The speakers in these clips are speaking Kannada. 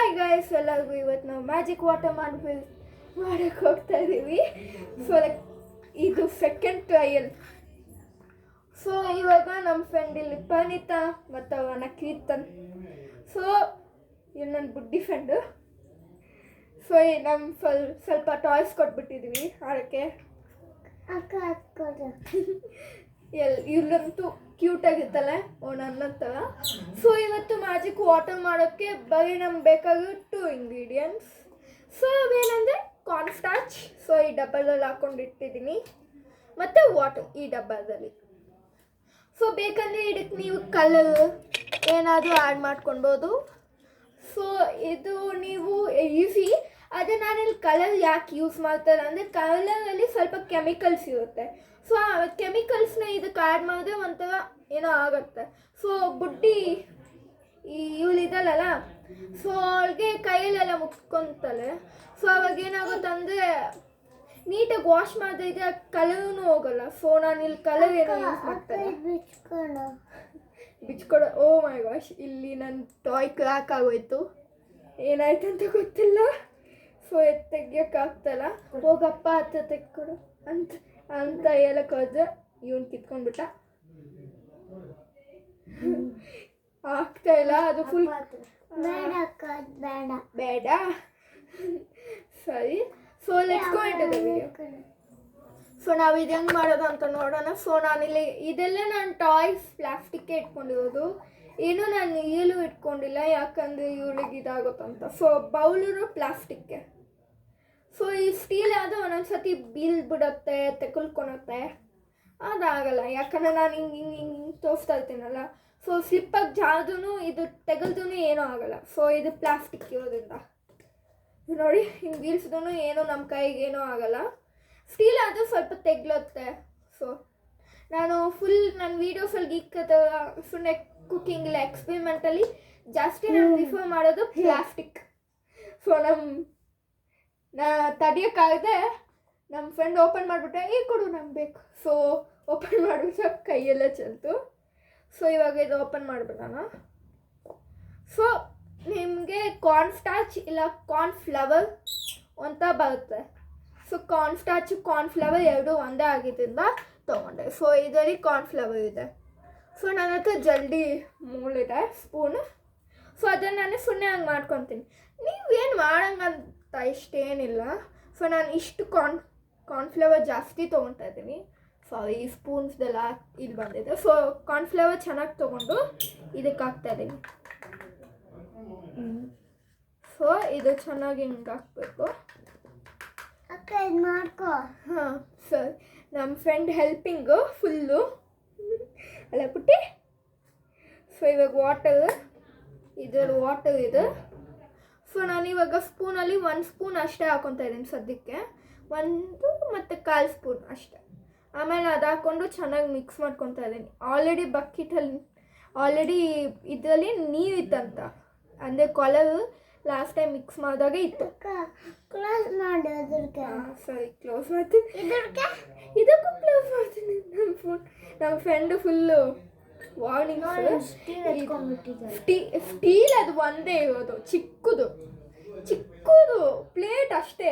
ಹಾಯ್ ಗಾಯ್ಸ್, ಎಲ್ಲರಿಗೂ ಇವತ್ತು ನಾವು ಮ್ಯಾಜಿಕ್ ವಾಟರ್ ಮಾಡಕ್ಕೆ ಹೋಗ್ತಾ ಇದ್ದೀವಿ. ಸೊ ಲೈಕ್ ಇದು ಸೆಕೆಂಡ್ ಟ್ರಯಲ್. ಸೊ ಇವಾಗ ನಮ್ಮ ಫ್ರೆಂಡ್ ಇಲ್ಲಿ ಪನಿತಾ ಮತ್ತು ಅವನ ಕೀರ್ತನ್. ಸೊ ಇನ್ನು ನನ್ನ ಬುಡ್ಡಿ ಫ್ರೆಂಡು. ಸೊ ನಮ್ಮ ಸ್ವಲ್ಪ ಟಾಯ್ಸ್ ಕೊಟ್ಬಿಟ್ಟಿದ್ವಿ ಅದಕ್ಕೆ. ಇಲ್ಲಂತೂ ಕ್ಯೂಟಾಗಿತ್ತಲ್ಲ ನನ್ನ ಥರ. ಸೊ ಇವತ್ತು ಮ್ಯಾಜಿಕ್ ವಾಟರ್ ಮಾಡೋಕ್ಕೆ ಬರೀ ನಮ್ಗೆ ಬೇಕಾಗಿರೋ 2 ಇಂಗ್ರೀಡಿಯೆಂಟ್ಸ್. ಸೊ ಅವೇನಂದರೆ ಕಾರ್ನ್ಸ್ಟಾರ್ಚ್. ಸೊ ಈ ಡಬ್ಬದಲ್ಲಿ ಹಾಕ್ಕೊಂಡಿಟ್ಟಿದ್ದೀನಿ, ಮತ್ತು ವಾಟರ್ ಈ ಡಬ್ಬದಲ್ಲಿ. ಸೊ ಬೇಕಂದರೆ ಇದಕ್ಕೆ ನೀವು ಕಲರ್ ಏನಾದರೂ ಆ್ಯಡ್ ಮಾಡ್ಕೊಳ್ಬೋದು. ಸೊ ಇದು ನೀವು ಈಸಿ. ಆದರೆ ನಾನಿಲ್ಲಿ ಕಲರ್ ಯಾಕೆ ಯೂಸ್ ಮಾಡ್ತಾರೆ ಅಂದರೆ ಕಲರಲ್ಲಿ ಸ್ವಲ್ಪ ಕೆಮಿಕಲ್ಸ್ ಇರುತ್ತೆ. ಸೊ ಆ ಕೆಮಿಕಲ್ಸ್ನ ಇದಕ್ಕೆ ಆ್ಯಡ್ ಮಾಡಿದ್ರೆ ಒಂಥರ ಏನೋ ಆಗುತ್ತೆ. ಸೊ ಬುಡ್ಡಿ ಇವಳಿದಲ್ಲ, ಸೊ ಅವಳಿಗೆ ಕೈಯಲ್ಲೆಲ್ಲ ಮುಚ್ಕೊತಾಳೆ. ಸೊ ಅವಾಗ ಏನಾಗುತ್ತಂದರೆ ನೀಟಾಗಿ ವಾಶ್ ಮಾಡಿದ್ರೆ ಕಲರೂ ಹೋಗಲ್ಲ. ಸೊ ನಾನು ಇಲ್ಲಿ ಕಲರ್ ಏನೋ ಯೂಸ್ ಮಾಡ್ತಾರೆ ಬಿಚ್ಕೊಡೋ. ಓ ಮೈ ವಾಶ್, ಇಲ್ಲಿ ನನ್ನ ಟಾಯ್ ಕ್ರ್ಯಾಕ್ ಆಗೋಯ್ತು. ಏನಾಯ್ತು ಅಂತ ಗೊತ್ತಿಲ್ಲ. ಸೊ ತೆಗಿಯೋಕ್ಕಾಗ್ತಲ್ಲ. ಹೋಗಪ್ಪ ಹತ್ರ ತೆಕ್ಕೊಡು ಅಂತ ಹೇಳಕ್ಕೆ ಹೋದ್ರೆ ಇವನು ಕಿತ್ಕೊಂಡ್ಬಿಟ್ಟ. ಆಗ್ತಾ ಇಲ್ಲ, ಅದು ಫುಲ್ ಬೇಡ. ಸರಿ, so let's go into the video. So ನಾವು ಇದು ಹೆಂಗೆ ಮಾಡೋದು ಅಂತ ನೋಡೋಣ. ಸೊ ನಾನಿಲ್ಲಿ ಇದೆಲ್ಲ ನಾನು ಟಾಯ್ಸ್ ಪ್ಲಾಸ್ಟಿಕ್ಗೆ ಇಟ್ಕೊಂಡಿರೋದು, ಏನೂ ನಾನು ಈಲು ಇಟ್ಕೊಂಡಿಲ್ಲ, ಯಾಕಂದರೆ ಇವಳಿಗೆ ಇದಾಗುತ್ತಂತ. So bowl ಪ್ಲಾಸ್ಟಿಕ್ಗೆ. ಸೊ ಈ ಸ್ಟೀಲ್ ಆದರೆ ಒಂದೊಂದು ಸತಿ ಬೀಳ್ಬಿಡುತ್ತೆ, ತೆಗೆದುಕೊಳುತ್ತೆ. ಅದಾಗಲ್ಲ, ಯಾಕಂದರೆ ನಾನು ಹಿಂಗೆ ತೋರಿಸ್ತಾ ಇರ್ತೀನಲ್ಲ. ಸೊ ಸ್ಲಿಪ್ಪಾಗಿ ಜಾರ್ದೂ ಇದು ತೆಗೆದ್ರೂ ಏನೂ ಆಗಲ್ಲ. ಸೊ ಇದು ಪ್ಲಾಸ್ಟಿಕ್ ಇರೋದ್ರಿಂದ ನೋಡಿ, ಹಿಂಗೆ ಬೀಳ್ಸಿದ್ರೂ ಏನೂ ನಮ್ಮ ಕೈಗೆ ಏನೂ ಆಗಲ್ಲ. ಸ್ಟೀಲ್ ಆದರೂ ಸ್ವಲ್ಪ ತೆಗ್ಲುತ್ತೆ. ಸೊ ನಾನು ನನ್ನ ವೀಡಿಯೋಸಲ್ಲಿ ಸುಮ್ಮನೆ ಕುಕ್ಕಿಂಗ್ ಇಲ್ಲ, ಎಕ್ಸ್ಪೆರಿಮೆಂಟಲ್ಲಿ ಜಾಸ್ತಿ ನಾನು ಪ್ರಿಫರ್ ಮಾಡೋದು ಪ್ಲಾಸ್ಟಿಕ್. ಸೊ ನಾ ತಡಿಯೋಕ್ಕಾಗದೆ ನಮ್ಮ ಫ್ರೆಂಡ್ ಓಪನ್ ಮಾಡಿಬಿಟ್ಟೆ, ಈ ಕೊಡು ನಮ್ಗೆ ಬೇಕು. ಸೊ ಓಪನ್ ಮಾಡಿಬಿಟ್ಟು ಕೈಯೆಲ್ಲ ಚೆಲ್ತು. ಸೊ ಇವಾಗ ಇದು ಓಪನ್ ಮಾಡಿಬಿಡೋಣ. ಸೊ ನಿಮಗೆ ಕಾರ್ನ್ಸ್ಟಾರ್ಚ್ ಇಲ್ಲ ಕಾರ್ನ್ಫ್ಲವರ್ ಅಂತ ಬರುತ್ತೆ. ಸೊ ಕಾರ್ನ್ಸ್ಟಾರ್ಚು ಕಾರ್ನ್ಫ್ಲವರ್ ಎರಡೂ ಒಂದೇ ಆಗಿದ್ದರಿಂದ ತೊಗೊಂಡೆ. ಸೊ ಇದರಲ್ಲಿ ಕಾರ್ನ್ಫ್ಲವರ್ ಇದೆ. ಸೊ ನನ್ನ ಹತ್ರ ಜಲ್ದಿ ಮೂಳಿದೆ ಸ್ಪೂನು. ಸೊ ಅದನ್ನು ನಾನು ಸುಮ್ಮನೆ ಹಂಗೆ ಮಾಡ್ಕೊತೀನಿ. ನೀವೇನು ಮಾಡಂಗಂತ ಇಷ್ಟೇನಿಲ್ಲ. ಸೊ ನಾನು ಇಷ್ಟು ಕಾರ್ನ್ಫ್ಲವರ್ ಜಾಸ್ತಿ ತೊಗೊತಾ ಇದ್ದೀನಿ. ಸೊ ಈ ಸ್ಪೂನ್ಸ್ದೆಲ್ಲ ಇಲ್ಲಿ ಬಂದಿದೆ. ಸೊ ಕಾರ್ನ್ಫ್ಲವರ್ ಚೆನ್ನಾಗಿ ತೊಗೊಂಡು ಇದಕ್ಕೆ ಹಾಕ್ತಾಯಿದ್ದೀನಿ. ಸೊ ಇದು ಚೆನ್ನಾಗಿ ಹಿಂಗೆ ಹಾಕಬೇಕು. ಹಾಂ ಸರಿ, ನಮ್ಮ ಫ್ರೆಂಡ್ ಹೆಲ್ಪಿಂಗು ಫುಲ್ಲು ಅಲ್ಲ ಪುಟ್ಟಿ. ಸೊ ಇವಾಗ ವಾಟರ್ ಇದೆ. ಸೊ ನಾನಿವಾಗ ಸ್ಪೂನಲ್ಲಿ 1 ಸ್ಪೂನ್ ಅಷ್ಟೇ ಹಾಕ್ಕೊತಾ ಇದ್ದೀನಿ ಸದ್ಯಕ್ಕೆ. 1 ಮತ್ತು 1/4 ಸ್ಪೂನ್ ಅಷ್ಟೇ. ಆಮೇಲೆ ಅದು ಹಾಕ್ಕೊಂಡು ಚೆನ್ನಾಗಿ ಮಿಕ್ಸ್ ಮಾಡ್ಕೊತಾ ಇದ್ದೀನಿ. ಆಲ್ರೆಡಿ ಬಕೆಟಲ್ಲಿ ಇದರಲ್ಲಿ ನೀರಿತ್ತಂತ, ಅಂದರೆ ಕಲರ್ ಲಾಸ್ಟ್ ಟೈಮ್ ಮಿಕ್ಸ್ ಮಾಡಿದಾಗ ಇತ್ತು. ಕ್ಲೋಸ್ ಮಾಡಿ ಸರಿ, ಕ್ಲೋಸ್ ಮಾಡ್ತೀನಿ. ಇದಕ್ಕೂ ಕ್ಲೋಸ್ ಮಾಡ್ತೀನಿ. ನಮ್ಮ ಫ್ರೆಂಡು ಫುಲ್ಲು ವಾರ್ನಿಂಗ್ಸ್. ಸ್ಟೀಲ್ ಅದು ಒಂದೇ ಇರೋದು, ಚಿಕ್ಕದು ಪ್ಲೇಟ್ ಅಷ್ಟೇ.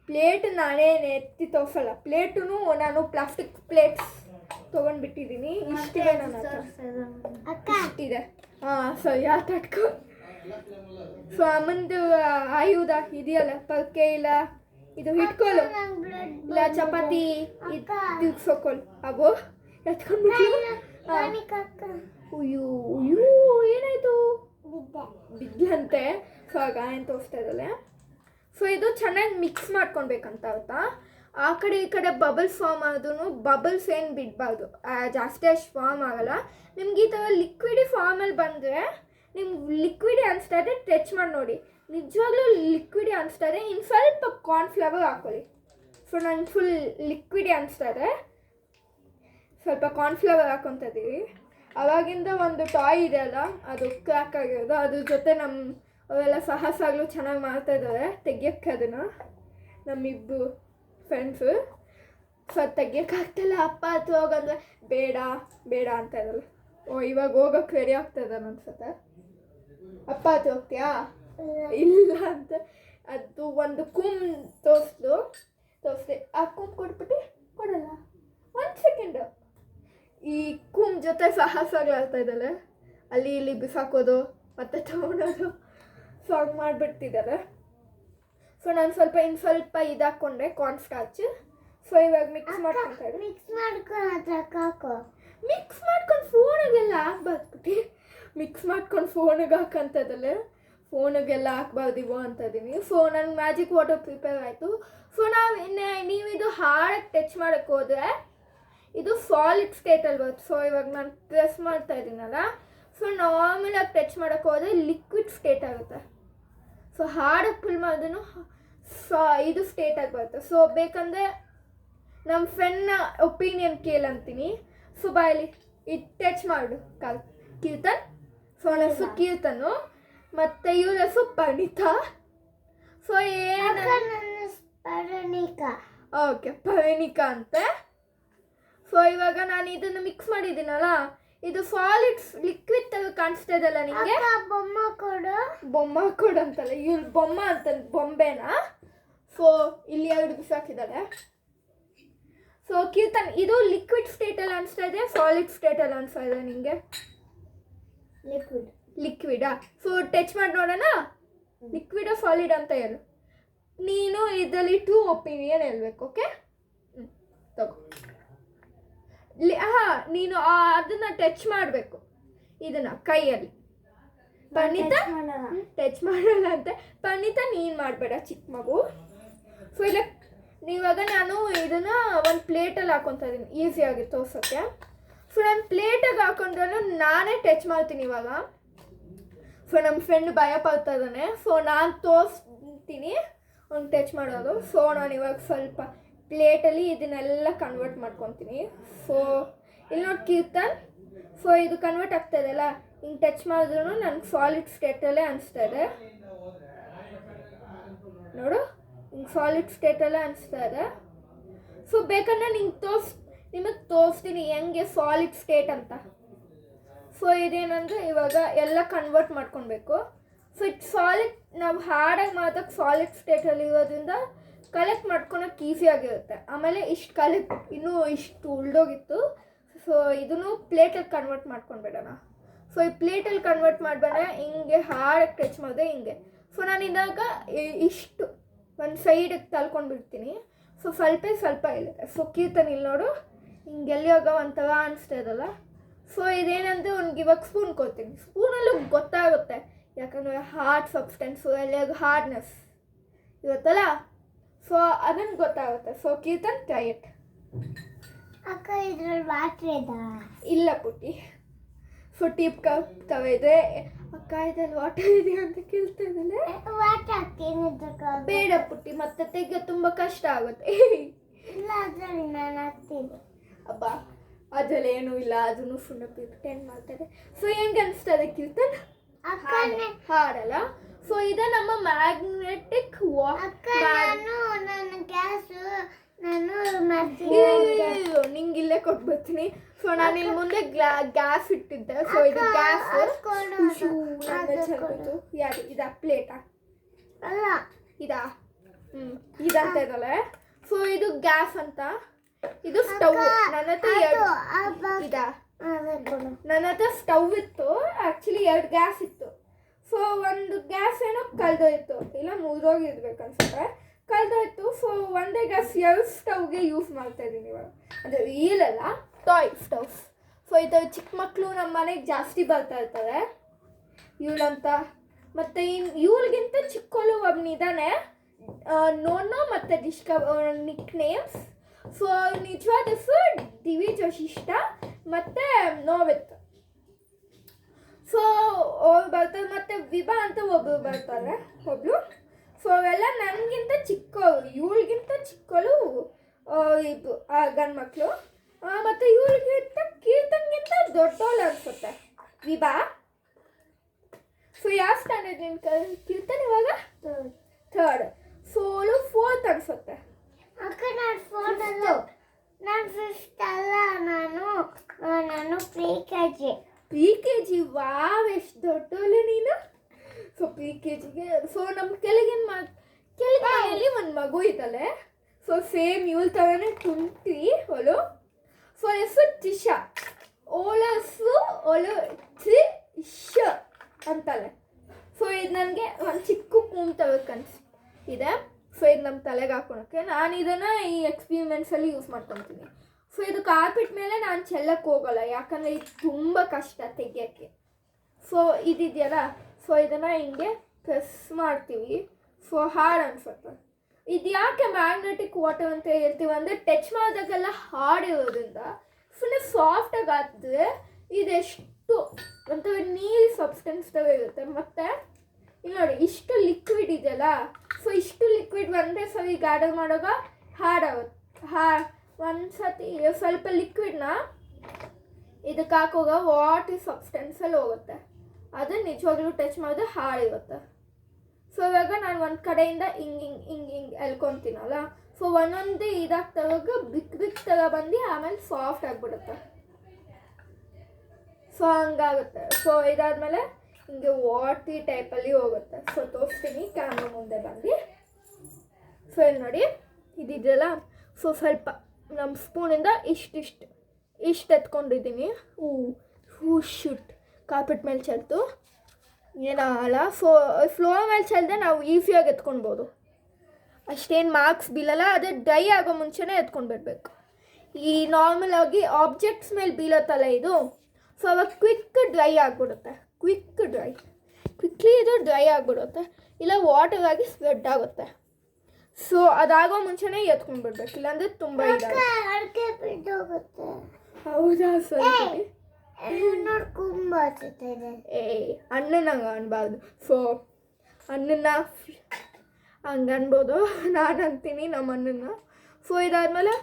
ಪ್ಲೇಟ್ ನಾನೇನು ಎತ್ತಿ ತೋರಿಸಲ್ಲ. ಪ್ಲೇಟೂ ನಾನು ಪ್ಲಾಸ್ಟಿಕ್ ಪ್ಲೇಟ್ಸ್ ತೊಗೊಂಡ್ಬಿಟ್ಟಿದ್ದೀನಿ. ಇಷ್ಟಿದೆ ನನ್ನ ಹತ್ರ, ಇಷ್ಟಿದೆ. ಹಾಂ ಸರಿ, ತಟ್ಕೊ. ಸೊ ಅಮ್ಮಂದು ಆಯುಧ ಇದೆಯಲ್ಲ, ಪಲ್ಕೆ ಇಲ್ಲ ಇದು ಇಟ್ಕೊಳ್ಳು, ಇಲ್ಲ ಚಪಾತಿ ತಿರ್ಗ್ಸೋಕೊಳ್ಳು. ಅವು ಎತ್ಕೊಂಡ್ಬಿಟ್ಟು ಅಯ್ಯೋ ಏನಾಯಿತು, ಬಿದ್ದಂತೆ. ಸೊ ಆಗ ಏನು ತೋರಿಸ್ತಾ ಇದ್ದಲ್ಲ. ಸೊ ಇದು ಚೆನ್ನಾಗಿ ಮಿಕ್ಸ್ ಮಾಡ್ಕೊಳ್ಬೇಕಂತ ಆಗುತ್ತಾ. ಆ ಕಡೆ ಈ ಕಡೆ ಬಬಲ್ಸ್ ಫಾರ್ಮ್ ಆದ್ರೂ ಬಬಲ್ಸ್ ಏನು ಬಿಡಬಾರ್ದು, ಜಾಸ್ತಿ ಅಷ್ಟು ಫಾರ್ಮ್ ಆಗೋಲ್ಲ. ನಿಮ್ಗೆ ಈ ಥರ ಲಿಕ್ವಿಡಿ ಫಾರ್ಮಲ್ಲಿ ಬಂದರೆ ನಿಮ್ಗೆ ಲಿಕ್ವಿಡಿ ಅನಿಸ್ತಾ ಇದೆ, ಟಚ್ ಮಾಡಿ ನೋಡಿ, ನಿಜವಾಗ್ಲೂ ಲಿಕ್ವಿಡಿ ಅನಿಸ್ತಾ ಇದೆ. ಇನ್ನು ಸ್ವಲ್ಪ ಕಾರ್ನ್ಫ್ಲವರ್ ಹಾಕೊಳ್ಳಿ. ಸೊ ನಂಗೆ ಫುಲ್ ಲಿಕ್ವಿಡಿ ಅನಿಸ್ತಾ ಇದೆ. ಸ್ವಲ್ಪ ಕಾರ್ನ್ಫ್ಲವರ್ ಹಾಕ್ಕೊತ ಇದ್ದೀವಿ. ಅವಾಗಿಂದ ಒಂದು ಟಾಯ್ ಇದೆ ಅಲ್ಲ, ಅದು ಕ್ರ್ಯಾಕ್ ಆಗಿರೋದು, ಅದ್ರ ಜೊತೆ ಅವೆಲ್ಲ ಸಾಹಸಾಗಲೂ ಚೆನ್ನಾಗಿ ಮಾಡ್ತಾಯಿದ್ದಾರೆ ತೆಗಿಯೋಕ್ಕೆ. ಅದನ್ನು ನಮ್ಮಿಬ್ಬರು ಫ್ರೆಂಡ್ಸು. ಸೊ ತೆಗಿಯೋಕ್ಕಾಗ್ತಿಲ್ಲ. ಅಪ್ಪ ಹತ್ರ ಹೋಗಂದ್ರೆ ಬೇಡ ಅಂತ ಇರಲ್ಲ. ಇವಾಗ ಹೋಗೋಕ್ಕೆ ರೆಡಿ ಆಗ್ತಾ ಇದ್ದಾನೆ ಅನ್ಸುತ್ತೆ. ಅಪ್ಪ ಹತ್ರ ಹೋಗ್ತೀಯಾ? ಇಲ್ಲ ಅಂತ ಅದು ಒಂದು ತೋರಿಸ್ದೆ ಆ ಕೊಟ್ಬಿಟ್ಟು ಕೊಡಲ್ಲ. 1 ಸೆಕೆಂಡ್. ಈ ಜೊತೆ ಸಾಹಸಗಳಾಗ್ತಾ ಇದ್ದಾಳೆ, ಅಲ್ಲಿ ಇಲ್ಲಿ ಬಿಸಾಕೋದು ಮತ್ತೆ ತಗೊಳೋದು. ಸೊ ಹಂಗೆ ಮಾಡಿಬಿಡ್ತಿದ್ದಾರೆ. ಸೊ ನಾನು ಸ್ವಲ್ಪ ಇದಾಕೊಂಡೆ ಕಾರ್ನ್ಸ್ಟಾರ್ಚ್. ಸೊ ಇವಾಗ ಮಿಕ್ಸ್ ಮಾಡ್ಕೊತಾ ಇದ್ದೆ. ಮಿಕ್ಸ್ ಮಾಡ್ಕೊಂಡು ಫೋನಿಗೆಲ್ಲ ಹಾಕ್ಬಾರ್ದು. ಮಿಕ್ಸ್ ಮಾಡ್ಕೊಂಡು ಫೋನಿಗೆ ಹಾಕಂತದಲ್ಲೇ ಫೋನಿಗೆಲ್ಲ ಹಾಕ್ಬಾರ್ದಿವೋ ಅಂತ ಇದ್ದೀನಿ. ಸೊ ನನ್ನ ಮ್ಯಾಜಿಕ್ ವಾಟರ್ ಪ್ರಿಪೇರ್ ಆಯಿತು. ಸೊ ನೀವು ಇದು ಹಾರ್ಡಾಗಿ ಟಚ್ ಮಾಡೋಕ್ಕೆ ಹೋದರೆ ಇದು ಸಾಲಿಡ್ ಸ್ಟೇಟಲ್ಲಿ ಬರುತ್ತೆ. ಸೊ ಇವಾಗ ನಾನು ಪ್ರೆಸ್ ಮಾಡ್ತಾ ಇದ್ದೀನಲ್ಲ, ಸೊ ನಾರ್ಮಲಾಗಿ ಟಚ್ ಮಾಡೋಕ್ಕೆ ಹೋದರೆ ಲಿಕ್ವಿಡ್ ಸ್ಟೇಟ್ ಆಗುತ್ತೆ. ಸೊ ಹಾರ್ಡಾಗಿ ಫುಲ್ ಮಾಡಿದ್ರೂ ಇದು ಸ್ಟೇಟಾಗಿ ಬರುತ್ತೆ. ಸೊ ಬೇಕಂದರೆ ನಮ್ಮ ಫ್ರೆಂಡ್ನ ಒಪಿನಿಯನ್ ಕೇಳಂತೀನಿ. ಸೊ ಬಾಯಲ್ಲಿ ಇದು ಟಚ್ ಮಾಡು ಕೀರ್ತನ್. ಸೊ ನನ್ನ ಹೆಸರು ಕೀರ್ತನು ಮತ್ತು ಇವ್ರ ಹೆಸರು ಪರಿಣಿತಾ. ಸೊ ಓಕೆ ಪರಿಣಿಕಾ ಅಂತೆ. ಸೊ ಇವಾಗ ನಾನು ಇದನ್ನು ಮಿಕ್ಸ್ ಮಾಡಿದ್ದೀನಲ್ಲ, ಇದು ಸಾಲಿಡ್ ಲಿಕ್ವಿಡ್ ತರ ಕಾಣಿಸ್ತಾ ಇದೆಲ್ಲ ನಿಮಗೆ. ಬೊಮ್ಮ ಕೊಡು ಅಂತಲ್ಲ, ಇವ್ರು ಬೊಮ್ಮ ಅಂತ ಬೊಂಬೆನಾ. ಸೊ ಇಲ್ಲಿ 2 ಬಿಸಾಕಿದ್ದಾರೆ. ಸೊ ಕೀರ್ತನ್ ಇದು ಲಿಕ್ವಿಡ್ ಸ್ಟೇಟಲ್ಲಿ ಅನಿಸ್ತಾ ಇದೆ, ಸಾಲಿಡ್ ಸ್ಟೇಟಲ್ಲಿ ಅನಿಸ್ತಾ ಇದೆ ನಿಮಗೆ? ಲಿಕ್ವಿಡಾ? ಸೊ ಟಚ್ ಮಾಡಿ ನೋಡೋಣ, ಲಿಕ್ವಿಡಾ ಸಾಲಿಡ್ ಅಂತ ಹೇಳು. ನೀನು ಇದರಲ್ಲಿ 2 ಒಪಿನಿಯನ್ ಹೇಳ್ಬೇಕು. ಓಕೆ ತಗೋ. ನೀನು ಅದನ್ನು ಟಚ್ ಮಾಡಬೇಕು, ಇದನ್ನು ಕೈಯಲ್ಲಿ. ಪರಿಣಿತಾ ಟಚ್ ಮಾಡಲ್ಲ ಅಂತೆ. ಪರಿಣಿತಾ ನೀನು ಮಾಡಬೇಡ, ಚಿಕ್ಕ ಮಗು. ಸೊ ಇಲ್ಲ ಇವಾಗ ನಾನು ಇದನ್ನು ಒಂದು ಪ್ಲೇಟಲ್ಲಿ ಹಾಕೊತಾ ಇದ್ದೀನಿ, ಈಸಿಯಾಗಿ ತೋರ್ಸೋಕ್ಕೆ. ಸೊ ನಾನು ಪ್ಲೇಟಿಗೆ ಹಾಕೊಂಡ್ರೂ ನಾನೇ ಟಚ್ ಮಾಡ್ತೀನಿ ಇವಾಗ. ಸೊ ನಮ್ಮ ಫ್ರೆಂಡ್ ಭಯ ಪಡ್ತಾ ಇದ್ದಾನೆ. ಸೊ ನಾನು ತೋರಿಸ್ತೀನಿ ಅವ್ನು ಟಚ್ ಮಾಡೋದು. ಸೊ ನಾನು ಇವಾಗ ಸ್ವಲ್ಪ ಪ್ಲೇಟಲ್ಲಿ ಇದನ್ನೆಲ್ಲ ಕನ್ವರ್ಟ್ ಮಾಡ್ಕೊತೀನಿ. ಸೊ ಇಲ್ಲಿ ನೋಡಿ ಕೀರ್ತನ್, ಸೊ ಇದು ಕನ್ವರ್ಟ್ ಆಗ್ತಾ ಇದೆಯಲ್ಲ, ಹಿಂಗೆ ಟಚ್ ಮಾಡಿದ್ರೂ ನನಗೆ ಸಾಲಿಡ್ ಸ್ಟೇಟಲ್ಲೇ ಅನಿಸ್ತಾ ಇದೆ. ನೋಡು, ಹಿಂಗೆ ಸಾಲಿಡ್ ಸ್ಟೇಟಲ್ಲೇ ಅನಿಸ್ತಾ ಇದೆ. ಸೊ ಬೇಕಂದ್ರೆ ನಿಮಗೆ ತೋರಿಸ್ತೀನಿ ಹೆಂಗೆ ಸಾಲಿಡ್ ಸ್ಟೇಟ್ ಅಂತ. ಸೊ ಇದೇನಂದರೆ ಇವಾಗ ಎಲ್ಲ ಕನ್ವರ್ಟ್ ಮಾಡ್ಕೊಳ್ಬೇಕು. ಸೊ ಇದು ಸಾಲಿಡ್, ನಾವು ಹಾರ್ಡಾಗಿ ಮಾಡೋಕ್ಕೆ ಸಾಲಿಡ್ ಸ್ಟೇಟಲ್ಲಿ ಇರೋದ್ರಿಂದ ಕಲೆಕ್ಟ್ ಮಾಡ್ಕೊಳಕ್ಕೆ ಈಸಿಯಾಗಿರುತ್ತೆ. ಆಮೇಲೆ ಇನ್ನೂ ಇಷ್ಟು ಉಳ್ದೋಗಿತ್ತು. ಸೊ ಇದನ್ನು ಪ್ಲೇಟಲ್ಲಿ ಕನ್ವರ್ಟ್ ಮಾಡ್ಕೊಂಡ್ಬಿಡೋಣ. ಸೊ ಈ ಪ್ಲೇಟಲ್ಲಿ ಕನ್ವರ್ಟ್ ಮಾಡಬೇಡ, ಹಿಂಗೆ ಹಾರ್ಡಾಗಿ ಟಚ್ ಮಾಡಿದೆ ಹಿಂಗೆ. ಸೊ ನಾನು ಇದಾಗ ಇಷ್ಟು ಒಂದು ಸೈಡಿಗೆ ತಳ್ಕೊಂಡ್ಬಿಡ್ತೀನಿ. ಸೊ ಸ್ವಲ್ಪ ಇರುತ್ತೆ. ಸೊ ಕೀರ್ತನ್ ಇಲ್ಲಿ ನೋಡು, ಹಿಂಗೆಲ್ಲಿಯಾಗ ಒಂಥರ ಅನಿಸ್ತಾ ಇದಲ್ಲ. ಸೊ ಇದೇನಂದರೆ ಅವ್ನಿಗೆ ಇವಾಗ ಸ್ಪೂನ್ ಕೊಡ್ತೀನಿ. ಸ್ಪೂನಲ್ಲೂ ಗೊತ್ತಾಗುತ್ತೆ, ಯಾಕಂದರೆ ಹಾರ್ಡ್ ಸಬ್ಸ್ಟೆನ್ಸು ಎಲ್ಲಿಯಾಗ ಹಾರ್ಡ್ನೆಸ್ ಇರುತ್ತಲ್ಲ, ಸೊ ಅದನ್ನು ಗೊತ್ತಾಗುತ್ತೆ. So Keerthan try it. ಅಕ್ಕ ಇದ್ರಲ್ಲಿ ವಾಟರ್ ಇದೆ? ಇಲ್ಲ ಪುಟ್ಟಿ. ಸೊ ಟೀಪ್ ಕಪ್ ತವ ಇದೆ. ಅಕ್ಕ ಇದ್ರಲ್ಲಿ ವಾಟರ್ ಇದೆ ಅಂತ ಕೇಳ್ತಾ ಇದ್ದಾನೆ. ವಾಟರ್ ಹಾಕ್ತೀನಿ. ಬೇಡ ಪುಟ್ಟಿ, ಮತ್ತೆ ತೆಗೆ ತುಂಬ ಕಷ್ಟ ಆಗುತ್ತೆ. ಇಲ್ಲ ಅದರಲ್ಲಿ ನಾನು ಹಾಕ್ತೀನಿ. ಅಬ್ಬಾ ಅದ್ರಲ್ಲಿ ಏನೂ ಇಲ್ಲ, ಅದನ್ನು ಫುಲ್ ಪ್ರಿಟೆಂಡ್ ಮಾಡ್ತಾರೆ. ಸೊ ಹೆಂಗೆ ಅನಿಸ್ತದೆ ಕೀರ್ತನ್? ಹಾಡಲ್ಲ. ಸೊ ಇದು ನಮ್ಮ ಮ್ಯಾಗ್ನೆಟಿಕ್ ನಿಂಗೆ ಇಲ್ಲೇ ಕೊಟ್ಬಿಡ್ತೀನಿ. ಸೊ ನಾನು ಇಲ್ಲಿ ಮುಂದೆ ಗ್ಯಾಸ್ ಇಟ್ಟಿದ್ದೆ. ಸೊ ಇದು ಗ್ಯಾಸ್ ಯಾರು ಇದಾ ಪ್ಲೇಟಾ? ಅಲ್ಲ ಇದಾ? ಇದಂತ ಇದಲ್ಲ. ಸೊ ಇದು ಗ್ಯಾಸ್ ಅಂತ, ಇದು ಸ್ಟವ್. ನನ್ನ ಹತ್ರ ಇದಾ? ನನ್ನ ಹತ್ರ ಸ್ಟವ್ ಇತ್ತು. ಆ್ಯಕ್ಚುಲಿ 2 ಗ್ಯಾಸ್ ಇತ್ತು. ಸೊ ಒಂದು ಗ್ಯಾಸ್ ಏನೋ ಕಳೆದೋಯ್ತು, ಇಲ್ಲ ಮುರಿದೋಗಿರ್ಬೇಕು ಅನ್ಸುತ್ತೆ, ಕಳೆದೋಯ್ತು. ಸೊ ಒಂದೇ ಗ್ಯಾಸ್ 2 ಸ್ಟವ್ಗೆ ಯೂಸ್ ಮಾಡ್ತಾ ಇದ್ದೀನಿ ಇವಾಗ. ಅಂದರೆ ಈಲಲ್ಲ, ಟಾಯ್ ಸ್ಟವ್ಸ್. ಸೊ ಇದು ಚಿಕ್ಕ ಮಕ್ಕಳು ನಮ್ಮ ಮನೆಗೆ ಜಾಸ್ತಿ ಬರ್ತಾ ಇರ್ತಾರೆ ಇವಳಂತ. ಮತ್ತು ಇವ್ಳಿಗಿಂತ ಚಿಕ್ಕವಳು ಒಬ್ಬನಿದ್ದಾನೆ, ನೋನೋ ಮತ್ತು ನಿಕ್ ನೇಮ್ಸ್. ಸೊ ನಿಜವಾದ ಹೆಸರು ದಿವಿಜ್ ವಶಿಷ್ಠ ಮತ್ತು ನೋವಿತ್. ಸೊ ಅವ್ರು ಬರ್ತಾರೆ, ಮತ್ತು ವಿಭಾ ಅಂತ ಒಬ್ಬರು ಬರ್ತಾರೆ ಒಬ್ಳು. ಸೊ ಅವೆಲ್ಲ ನನಗಿಂತ ಚಿಕ್ಕವರು, ಇವಳಿಗಿಂತ ಚಿಕ್ಕವಳು ಇದು ಗಂಡು ಮಕ್ಕಳು. ಮತ್ತು ಇವಳಿಗಿಂತ ಕೀರ್ತನ್ಗಿಂತ ದೊಡ್ಡವಳು ಅನ್ಸುತ್ತೆ ವಿಭಾ. ಸೊ ಯಾವ ಸ್ಟ್ಯಾಂಡರ್ಡ್ ನಿನ್ನ ಕೀರ್ತನ್ ಇವಾಗ? 3rd. ಸೊ ಅವಳು 4th ಅನ್ಸುತ್ತೆ. ಅಕ್ಕ ನಾನು 4th ಅಲ್ಲ, ನಾನು 5th ಅಲ್ಲ, ನಾನು pre KG. Pre KG? Wow, ಎಷ್ಟು ದೊಡ್ಡವಳು ನೀನು. ಸೊ PKGಗೆ ಸೊ ನಮ್ಮ ಕೆಳಗೆ ಮನೆಯಲ್ಲಿ ಒಂದು ಮಗು ಇದ್ದಾಳೆ. ಸೊ ಸೇಮ್ ಇವಳ ಥರನೇ ತುಂಟಿ ಅವಳು. ಸೊ ಹೆಸರು ಟಿಶಾ. ಅವಳು ಇಶ ಅಂತಾಳೆ. ಸೊ ಇದು ನನಗೆ ಒಂದು ಚಿಕ್ಕ ಕೂಮ್ ತಗೋಕನ್ಸ್ ಇದೆ. ಸೊ ಇದು ನಮ್ಮ ತಲೆಗೆ ಹಾಕೊಳಕ್ಕೆ ನಾನು ಇದನ್ನು ಈ ಎಕ್ಸ್ಪೀರಿಮೆಂಟ್ಸಲ್ಲಿ ಯೂಸ್ ಮಾಡ್ಕೊತೀನಿ. ಸೊ ಇದು ಕಾರ್ಪೆಟ್ ಮೇಲೆ ನಾನು ಚೆಲ್ಲಕ್ಕೆ ಹೋಗಲ್ಲ, ಯಾಕಂದರೆ ಇದು ತುಂಬ ಕಷ್ಟ ತೆಗಿಯೋಕ್ಕೆ. ಸೊ ಇದಿದೆಯಲ್ಲ, ಸೊ ಇದನ್ನು ಹಿಂಗೆ ಪ್ರೆಸ್ ಮಾಡ್ತೀವಿ. ಸೊ ಹಾರ್ಡ್ ಅನ್ಸುತ್ತೆ. ಇದು ಯಾಕೆ ಮ್ಯಾಗ್ನೆಟಿಕ್ ವಾಟರ್ ಅಂತ ಹೇಳ್ತೀವಿ ಅಂದರೆ ಟಚ್ ಮಾಡಿದಾಗೆಲ್ಲ ಹಾರ್ಡ್ ಇರೋದ್ರಿಂದ ಫುಲ್ ಸಾಫ್ಟಾಗಿ ಆಗ್ತದೆ. ಇದೆಷ್ಟು ಒಂಥರ ನೀರು ಸಬ್ಸ್ಟೆನ್ಸ್ ಥರ ಇರುತ್ತೆ. ಮತ್ತು ಇಲ್ಲಿ ನೋಡಿ ಇಷ್ಟು ಲಿಕ್ವಿಡ್ ಇದೆಯಲ್ಲ, ಸೊ ಇಷ್ಟು ಲಿಕ್ವಿಡ್ ಒಂದೇ ಸರಿ ಗಾರ್ಡರ್ ಮಾಡುವಾಗ ಹಾರ್ಡ್ ಆಗುತ್ತೆ. ಒಂದು ಸತಿ ಸ್ವಲ್ಪ ಲಿಕ್ವಿಡ್ನ ಇದಕ್ಕೆ ಹಾಕೋವಾಗ ವಾಟರ್ ಸಬ್ಸ್ಟೆನ್ಸಲ್ಲಿ ಹೋಗುತ್ತೆ. ಅದು ನಿಜವಾಗ್ಲೂ ಟಚ್ ಮಾಡಿದ್ರೆ ಹಾರ್ಡ್ ಇರುತ್ತೆ. ಸೊ ಇವಾಗ ನಾನು ಒಂದು ಕಡೆಯಿಂದ ಹಿಂಗೆ ಎಲ್ಕೊತೀನಲ್ಲ, ಸೊ ಒಂದೊಂದೇ ಇದಾಗ್ತಾವಾಗ ಬಿಕ್ ಥರ ಬಂದು ಆಮೇಲೆ ಸಾಫ್ಟ್ ಆಗಿಬಿಡುತ್ತೆ. ಸೊ ಹಂಗಾಗುತ್ತೆ. ಸೊ ಇದಾದಮೇಲೆ ಹಿಂಗೆ ವಾಟಿ ಟೈಪಲ್ಲಿ ಹೋಗುತ್ತೆ. ಸೊ ತೋರಿಸ್ತೀನಿ ಕ್ಯಾಮ್ರಾ ಮುಂದೆ ಬಂದು. ಸೊ ಇಲ್ಲಿ ನೋಡಿ ಇದಿದೆಯಲ್ಲ, ಸೊ ಸ್ವಲ್ಪ ನಮ್ಮ ಸ್ಪೂನಿಂದ ಇಷ್ಟು ಎತ್ಕೊಂಡಿದ್ದೀನಿ. ಶೂಟ್ ಕಾರ್ಪೆಟ್ ಮೇಲೆ ಚೆಲ್ತು ಏನಲ್ಲ. ಫ್ಲೋರ್ ಮೇಲೆ ಚೆಲ್ಲದೆ ನಾವು ಈಸಿಯಾಗಿ ಎತ್ಕೊಳ್ಬೋದು, ಅಷ್ಟೇನು ಮಾರ್ಕ್ಸ್ ಬೀಳಲ್ಲ. ಅದೇ ಡ್ರೈ ಆಗೋ ಮುಂಚೆನೇ ಎತ್ಕೊಂಡು ಈ ನಾರ್ಮಲ್ ಆಗಿ ಆಬ್ಜೆಕ್ಟ್ಸ್ ಮೇಲೆ ಬೀಳತ್ತಲ್ಲ ಇದು, ಸೊ ಅವಾಗ ಡ್ರೈ ಆಗಿಬಿಡುತ್ತೆ. ಕ್ವಿಕ್ಲಿ ಇದು ಡ್ರೈ ಆಗಿಬಿಡುತ್ತೆ, ಇಲ್ಲ ವಾಟರ್ ಆಗಿ ಸ್ವೆಡ್ ಆಗುತ್ತೆ. ಸೊ ಅದಾಗೋ ಮುಂಚೆನೇ ಎತ್ಕೊಂಡ್ಬಿಡ್ಬೇಕು, ಇಲ್ಲಾಂದರೆ ತುಂಬ ಹೌದಾ? ಸರಿ ಅಣ್ಣನಂಗೆ ಅನ್ಬಾರ್ದು. ಸೊ ಅಣ್ಣನ ಹಂಗೆ ಅನ್ಬೋದು, ನಾನು ಅಂತೀನಿ ನಮ್ಮ ಅಣ್ಣನ. ಸೊ ಇದಾದಮೇಲೆ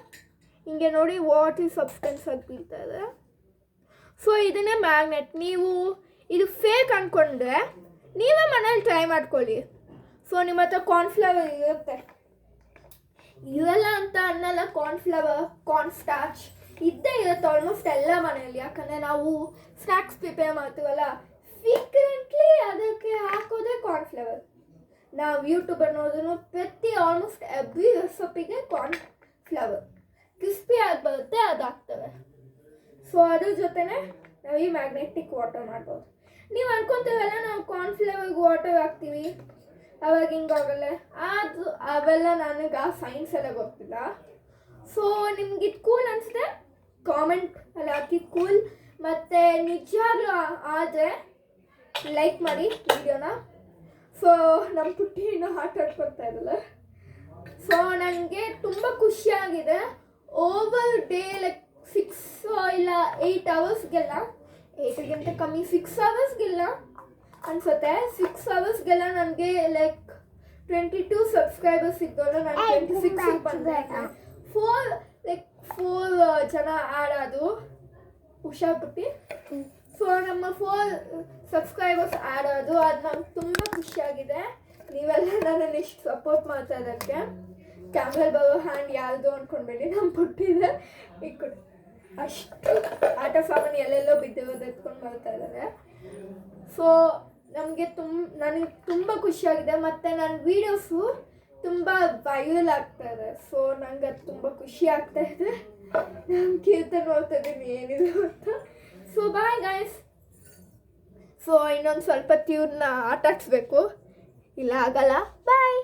ಹಿಂಗೆ ನೋಡಿ ವಾಟರ್ ಸಬ್ಸ್ಟೆನ್ಸ್ ಆಗಿ ಬೀಳ್ತಾ ಇದೆ. ಸೊ ಇದನ್ನೇ ಮ್ಯಾಗ್ನೆಟ್. ನೀವು ಇದು ಫೇಕ್ ಅಂದ್ಕೊಂಡ್ರೆ ನೀವೇ ಮನೇಲಿ ಟ್ರೈ ಮಾಡ್ಕೊಳ್ಳಿ. ಸೊ ನಿಮ್ಮ ಹತ್ರ ಕಾರ್ನ್ಫ್ಲವರ್ ಇರುತ್ತೆ, ಇವೆಲ್ಲ ಅಂತ ಅನ್ನಲ್ಲ. ಕಾರ್ನ್ ಸ್ಟಾರ್ಚ್ ಇದ್ದೇ ಇರುತ್ತೆ ಆಲ್ಮೋಸ್ಟ್ ಎಲ್ಲ ಮನೆಯಲ್ಲಿ, ಯಾಕಂದರೆ ನಾವು ಸ್ನ್ಯಾಕ್ಸ್ ಪ್ರಿಪೇರ್ ಮಾಡ್ತೀವಲ್ಲ, ಫ್ರೀಕ್ವೆಂಟ್ಲಿ ಅದಕ್ಕೆ ಹಾಕೋದೇ ಕಾರ್ನ್ಫ್ಲವರ್. ನಾವು ಯೂಟ್ಯೂಬರ್ ನೋಡಿದ್ರು ಪ್ರತಿ ಆಲ್ಮೋಸ್ಟ್ ಎವ್ರಿ ರೆಸಿಪಿಗೆ ಕಾರ್ನ್ಫ್ಲವರ್ ಕ್ರಿಸ್ಪಿ ಆಗಿ ಬರುತ್ತೆ, ಅದು ಹಾಕ್ತವೆ. ಸೊ ಅದ್ರ ಜೊತೆನೇ ನಾವು ಈ ಮ್ಯಾಗ್ನೆಟಿಕ್ ವಾಟರ್ ಮಾಡ್ಬೋದು. ನೀವು ಅನ್ಕೊತೀವಲ್ಲ ನಾವು ಕಾರ್ನ್ಫ್ಲವರ್ಗೆ ವಾಟರ್ ಹಾಕ್ತೀವಿ ಅವಾಗ ಹಿಂಗಾಗಲ್ಲ, ಅದು ಅವೆಲ್ಲ ನನಗೆ ಆ ಸೈನ್ಸ್ ಎಲ್ಲ ಗೊತ್ತಿಲ್ಲ. ಸೊ ನಿಮ್ಗೆ ಇದು ಕೂಲ್ ಅನಿಸುತ್ತೆ ಕಾಮೆಂಟ್ ಅಲ್ಲಿ ಹಾಕಿ ಕೂಲ್. ಮತ್ತು ನಿಜವಾಗ್ಲೂ ಆದರೆ ಲೈಕ್ ಮಾಡಿ ವಿಡಿಯೋನ. ಸೊ ನಮ್ಮ ಪುಟ್ಟಿ ಇನ್ನೂ ಆಟ ಆಡ್ಕೊಳ್ತಾ ಇದ್ದಲ್ಲ. ಸೊ ನನಗೆ ತುಂಬ ಖುಷಿಯಾಗಿದೆ. ಓವರ್ ಡೇ ಲೈಕ್ 6 ಇಲ್ಲ 8 ಅವರ್ಸ್ಗೆಲ್ಲ, 8ಗಿಂತ ಕಮ್ಮಿ 6 ಅವರ್ಸ್ಗೆಲ್ಲ ಅನ್ಸುತ್ತೆ. 6 ಅವರ್ಸ್ಗೆಲ್ಲ ನನಗೆ ಲೈಕ್ 22 ಸಬ್ಸ್ಕ್ರೈಬರ್ಸ್ ಇದ್ದವರು. ನಾನು 26 ಬಂದೆ. 4 ಜನ ಆ್ಯಡ್ ಆದವು, ಹುಷಾರ್ಬಿಟ್ಟು. ಸೊ ನಮ್ಮ 4 ಸಬ್ಸ್ಕ್ರೈಬರ್ಸ್ ಆ್ಯಡ್ ಆದವು, ಅದು ನಂಗೆ ತುಂಬ ಖುಷಿಯಾಗಿದೆ. ನೀವೆಲ್ಲ ನನ್ನನ್ನು ಇಷ್ಟು ಸಪೋರ್ಟ್ ಮಾಡ್ತಾ ಇದ್ದಕ್ಕೆ. ಕ್ಯಾಮ್ರಲ್ಲಿ ಬರೋ ಹ್ಯಾಂಡ್ ಯಾವುದು ಅಂದ್ಕೊಂಡ್ಬೇಡಿ, ನಮ್ಮ ಪುಟ್ಟಿದೆ ಈ ಕಡೆ ಅಷ್ಟು ಆಟ ಸಾಮಾನು ಎಲ್ಲೆಲ್ಲೋ ಬಿದ್ದಿರೋದು ಎತ್ಕೊಂಡು ಬರ್ತಾ ಇದ್ದಾರೆ. ಸೊ ನನಗೆ ತುಂಬ ಖುಷಿಯಾಗಿದೆ. ಮತ್ತು ನನ್ನ ವೀಡಿಯೋಸು ತುಂಬ ವೈರಲ್ ಆಗ್ತಾ ಇದೆ. ಸೊ ನಂಗೆ ಅದು ತುಂಬ ಖುಷಿ ಆಗ್ತಾ ಇದೆ. ನಾನು ಕೀರ್ತನೆ ನೋಡ್ತಾ ಇದ್ದೀನಿ ಏನಿದೆ ಅಂತ. So bye guys. ಸೊ ಇನ್ನೊಂದು ಸ್ವಲ್ಪ ಇವ್ರನ್ನ ಆಟ ಆಡಿಸ್ಬೇಕು, ಇಲ್ಲ ಆಗಲ್ಲ. ಬಾಯ್.